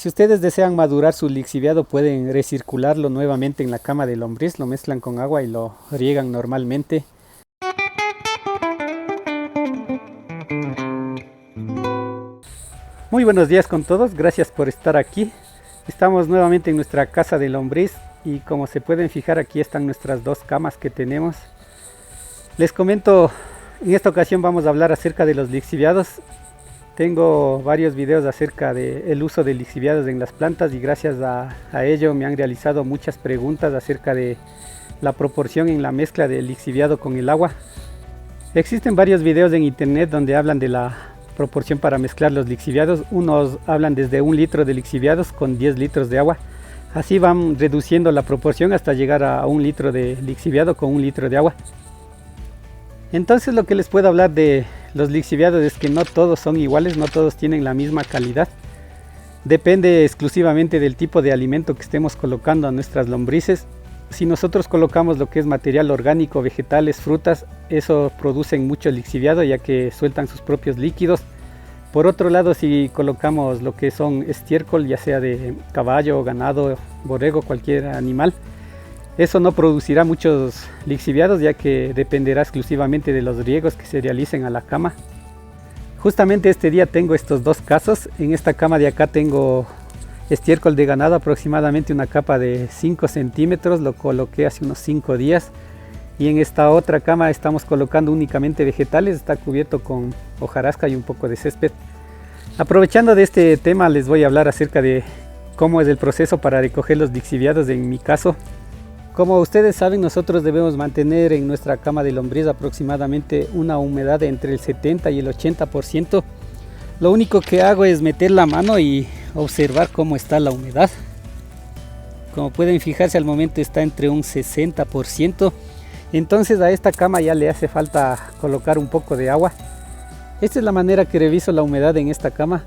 Si ustedes desean madurar su lixiviado, pueden recircularlo nuevamente en la cama de lombriz, lo mezclan con agua y lo riegan normalmente. Muy buenos días con todos, gracias por estar aquí. Estamos nuevamente en nuestra casa de lombriz y como se pueden fijar, aquí están nuestras dos camas que tenemos. Les comento, en esta ocasión vamos a hablar acerca de los lixiviados. Tengo varios videos acerca del uso de lixiviados en las plantas y gracias a ello me han realizado muchas preguntas acerca de la proporción en la mezcla del lixiviado con el agua. Existen varios videos en internet donde hablan de la proporción para mezclar los lixiviados. Unos hablan desde 1 litro de lixiviados con 10 litros de agua. Así van reduciendo la proporción hasta llegar a 1 litro de lixiviado con 1 litro de agua. Entonces lo que les puedo hablar de los lixiviados es que no todos son iguales, no todos tienen la misma calidad. Depende exclusivamente del tipo de alimento que estemos colocando a nuestras lombrices. Si nosotros colocamos lo que es material orgánico, vegetales, frutas, eso produce mucho lixiviado ya que sueltan sus propios líquidos. Por otro lado, si colocamos lo que son estiércol, ya sea de caballo, ganado, borrego, cualquier animal, eso no producirá muchos lixiviados ya que dependerá exclusivamente de los riegos que se realicen a la cama. Justamente este día tengo estos dos casos. En esta cama de acá tengo estiércol de ganado, aproximadamente una capa de 5 centímetros, lo coloqué hace unos 5 días. Y en esta otra cama estamos colocando únicamente vegetales, está cubierto con hojarasca y un poco de césped. Aprovechando de este tema les voy a hablar acerca de cómo es el proceso para recoger los lixiviados en mi caso. Como ustedes saben, nosotros debemos mantener en nuestra cama de lombriz aproximadamente una humedad entre el 70 y el 80%. Lo único que hago es meter la mano y observar cómo está la humedad. Como pueden fijarse, al momento está entre un 60%. Entonces a esta cama ya le hace falta colocar un poco de agua. Esta es la manera que reviso la humedad en esta cama.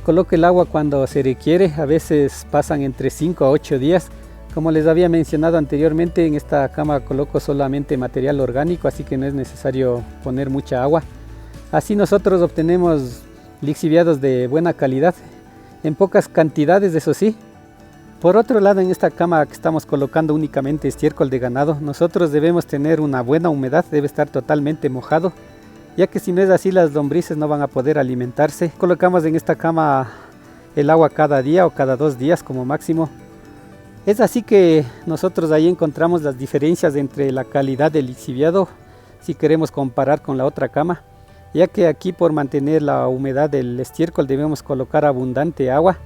Coloco el agua cuando se requiere, a veces pasan entre 5 a 8 días. Como les había mencionado anteriormente, en esta cama coloco solamente material orgánico, así que no es necesario poner mucha agua. Así nosotros obtenemos lixiviados de buena calidad, en pocas cantidades, eso sí. Por otro lado, en esta cama que estamos colocando únicamente estiércol de ganado, nosotros debemos tener una buena humedad, debe estar totalmente mojado, ya que si no es así las lombrices no van a poder alimentarse. Colocamos en esta cama el agua cada día o cada 2 días como máximo. Es así que nosotros ahí encontramos las diferencias entre la calidad del lixiviado si queremos comparar con la otra cama, ya que aquí por mantener la humedad del estiércol debemos colocar abundante agua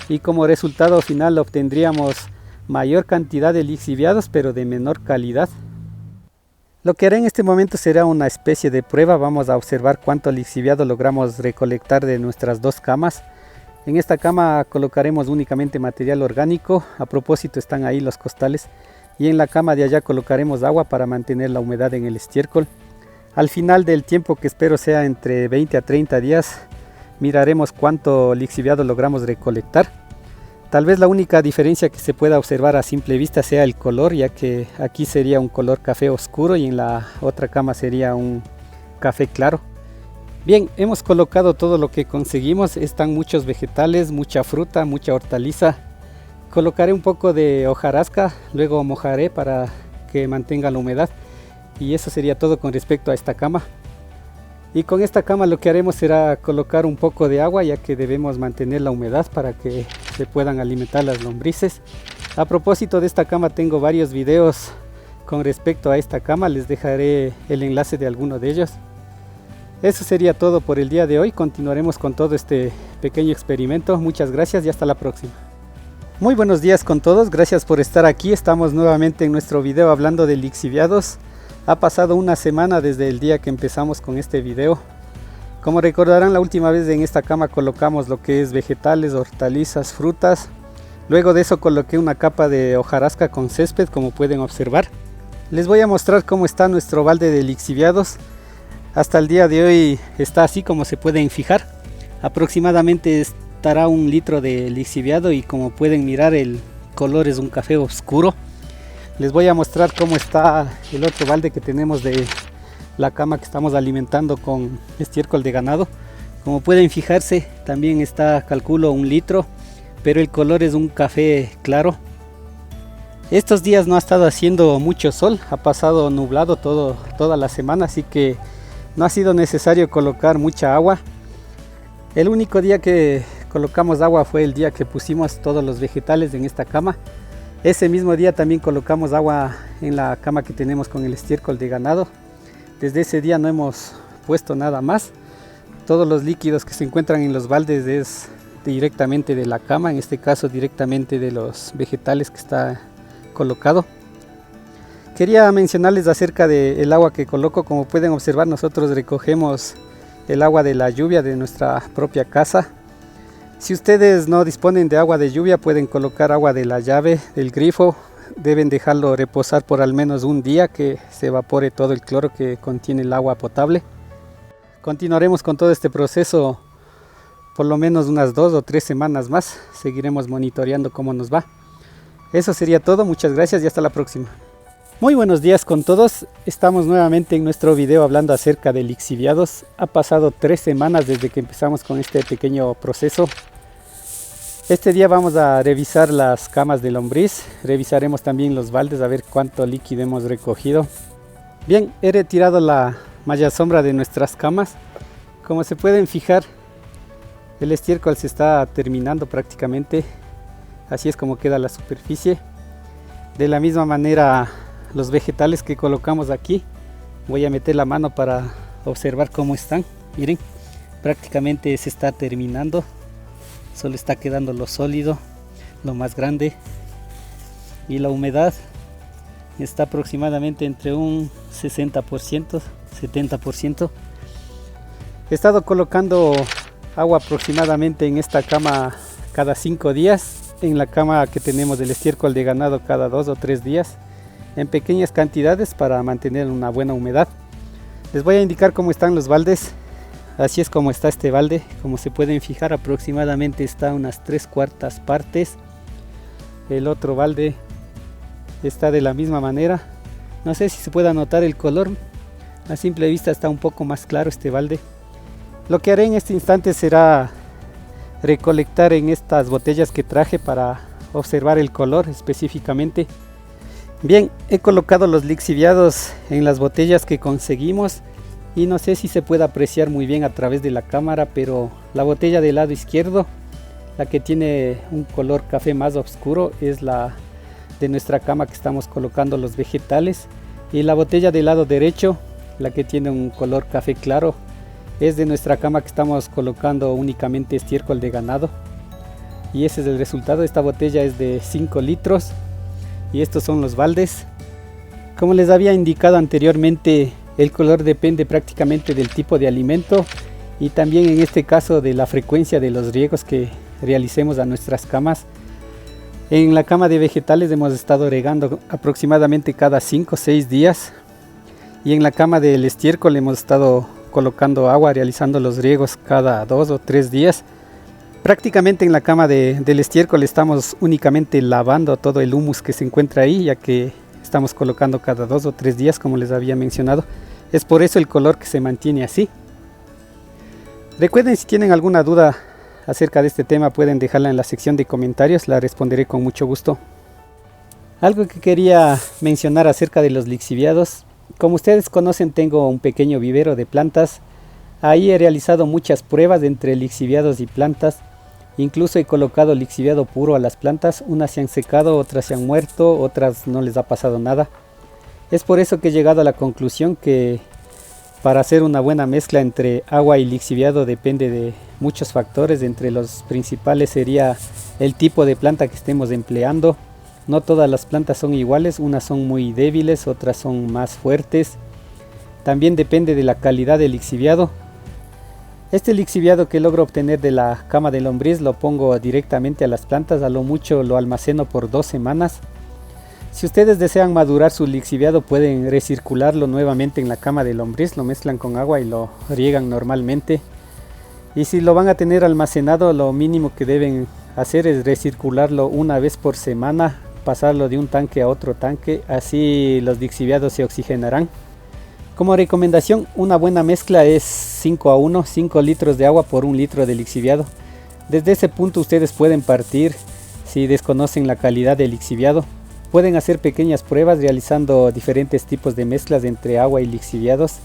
y como resultado final obtendríamos mayor cantidad de lixiviados pero de menor calidad. Lo que haré en este momento será una especie de prueba. Vamos a observar cuánto lixiviado logramos recolectar de nuestras dos camas. En esta cama colocaremos únicamente material orgánico, a propósito están ahí los costales, y en la cama de allá colocaremos agua para mantener la humedad en el estiércol. Al final del tiempo, que espero sea entre 20 a 30 días, miraremos cuánto lixiviado logramos recolectar. Tal vez la única diferencia que se pueda observar a simple vista sea el color, ya que aquí sería un color café oscuro y en la otra cama sería un café claro. Bien, hemos colocado todo lo que conseguimos, están muchos vegetales, mucha fruta, mucha hortaliza. Colocaré un poco de hojarasca, luego mojaré para que mantenga la humedad. Y eso sería todo con respecto a esta cama. Y con esta cama lo que haremos será colocar un poco de agua, ya que debemos mantener la humedad para que se puedan alimentar las lombrices. A propósito de esta cama tengo varios videos con respecto a esta cama, les dejaré el enlace de alguno de ellos. Eso sería todo por el día de hoy. Continuaremos con todo este pequeño experimento. Muchas gracias y hasta la próxima. Muy buenos días con todos, gracias por estar aquí. Estamos nuevamente en nuestro video hablando de lixiviados. Ha pasado una semana desde el día que empezamos con este video. Como recordarán, la última vez en esta cama colocamos lo que es vegetales, hortalizas, frutas. Luego de eso coloqué una capa de hojarasca con césped, como pueden observar. Les voy a mostrar cómo está nuestro balde de lixiviados. Hasta el día de hoy está así como se pueden fijar. Aproximadamente estará 1 litro de lixiviado y como pueden mirar el color es un café oscuro. Les voy a mostrar cómo está el otro balde que tenemos de la cama que estamos alimentando con estiércol de ganado. Como pueden fijarse, también está, calculo, 1 litro. pero el color es un café claro. Estos días no ha estado haciendo mucho sol, ha pasado nublado toda la semana, así que no ha sido necesario colocar mucha agua. El único día que colocamos agua fue el día que pusimos todos los vegetales en esta cama. Ese mismo día también colocamos agua en la cama que tenemos con el estiércol de ganado. Desde ese día no hemos puesto nada más. Todos los líquidos que se encuentran en los baldes es directamente de la cama, en este caso directamente de los vegetales que está colocado. Quería mencionarles acerca del agua que coloco. Como pueden observar, nosotros recogemos el agua de la lluvia de nuestra propia casa. Si ustedes no disponen de agua de lluvia, pueden colocar agua de la llave, del grifo. Deben dejarlo reposar por al menos un día, que se evapore todo el cloro que contiene el agua potable. Continuaremos con todo este proceso por lo menos unas 2 o 3 semanas más. Seguiremos monitoreando cómo nos va. Eso sería todo, muchas gracias y hasta la próxima. Muy buenos días con todos. Estamos nuevamente en nuestro video hablando acerca de lixiviados. Ha pasado 3 semanas desde que empezamos con este pequeño proceso. Este día vamos a revisar las camas de lombriz. Revisaremos también los baldes a ver cuánto líquido hemos recogido. Bien, he retirado la malla sombra de nuestras camas. Como se pueden fijar, el estiércol se está terminando prácticamente. Así es como queda la superficie. De la misma manera, los vegetales que colocamos aquí, voy a meter la mano para observar cómo están. Miren, prácticamente se está terminando. Solo está quedando lo sólido, lo más grande. Y la humedad está aproximadamente entre un 60%, 70%. He estado colocando agua aproximadamente en esta cama cada 5 días. En la cama que tenemos del estiércol de ganado cada 2 o 3 días, en pequeñas cantidades para mantener una buena humedad. Les voy a indicar cómo están los baldes. Así es como está este balde. Como se pueden fijar, aproximadamente está unas 3/4 partes. El otro balde está de la misma manera. No sé si se puede notar el color. A simple vista está un poco más claro este balde. Lo que haré en este instante será recolectar en estas botellas que traje para observar el color específicamente. Bien, he colocado los lixiviados en las botellas que conseguimos y no sé si se puede apreciar muy bien a través de la cámara, pero la botella del lado izquierdo, la que tiene un color café más oscuro, es la de nuestra cama que estamos colocando los vegetales, y la botella del lado derecho, la que tiene un color café claro, es de nuestra cama que estamos colocando únicamente estiércol de ganado. Y ese es el resultado. Esta botella es de 5 litros y estos son los baldes. Como les había indicado anteriormente, el color depende prácticamente del tipo de alimento y también en este caso de la frecuencia de los riegos que realicemos a nuestras camas. En la cama de vegetales hemos estado regando aproximadamente cada 5 o 6 días, y en la cama del estiércol hemos estado colocando agua, realizando los riegos cada 2 o 3 días. Prácticamente en la cama del estiércol estamos únicamente lavando todo el humus que se encuentra ahí, ya que estamos colocando cada 2 o 3 días, como les había mencionado. Es por eso el color que se mantiene así. Recuerden, si tienen alguna duda acerca de este tema, pueden dejarla en la sección de comentarios, la responderé con mucho gusto. Algo que quería mencionar acerca de los lixiviados: como ustedes conocen, tengo un pequeño vivero de plantas. Ahí he realizado muchas pruebas entre lixiviados y plantas. Incluso he colocado lixiviado puro a las plantas. Unas se han secado, otras se han muerto, otras no les ha pasado nada. Es por eso que he llegado a la conclusión que para hacer una buena mezcla entre agua y lixiviado depende de muchos factores. Entre los principales sería el tipo de planta que estemos empleando. No todas las plantas son iguales, unas son muy débiles, otras son más fuertes. También depende de la calidad del lixiviado. Este lixiviado que logro obtener de la cama de lombriz lo pongo directamente a las plantas, a lo mucho lo almaceno por 2 semanas. Si ustedes desean madurar su lixiviado, pueden recircularlo nuevamente en la cama de lombriz, lo mezclan con agua y lo riegan normalmente. Y si lo van a tener almacenado, lo mínimo que deben hacer es recircularlo una vez por semana, pasarlo de un tanque a otro tanque, así los lixiviados se oxigenarán. Como recomendación, una buena mezcla es 5 a 1, 5 litros de agua por 1 litro de lixiviado. Desde ese punto ustedes pueden partir. Si desconocen la calidad del lixiviado, pueden hacer pequeñas pruebas realizando diferentes tipos de mezclas entre agua y lixiviados.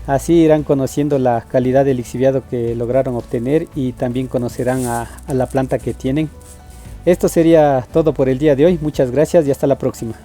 Así irán conociendo la calidad del lixiviado que lograron obtener y también conocerán a la planta que tienen. Esto sería todo por el día de hoy. Muchas gracias y hasta la próxima.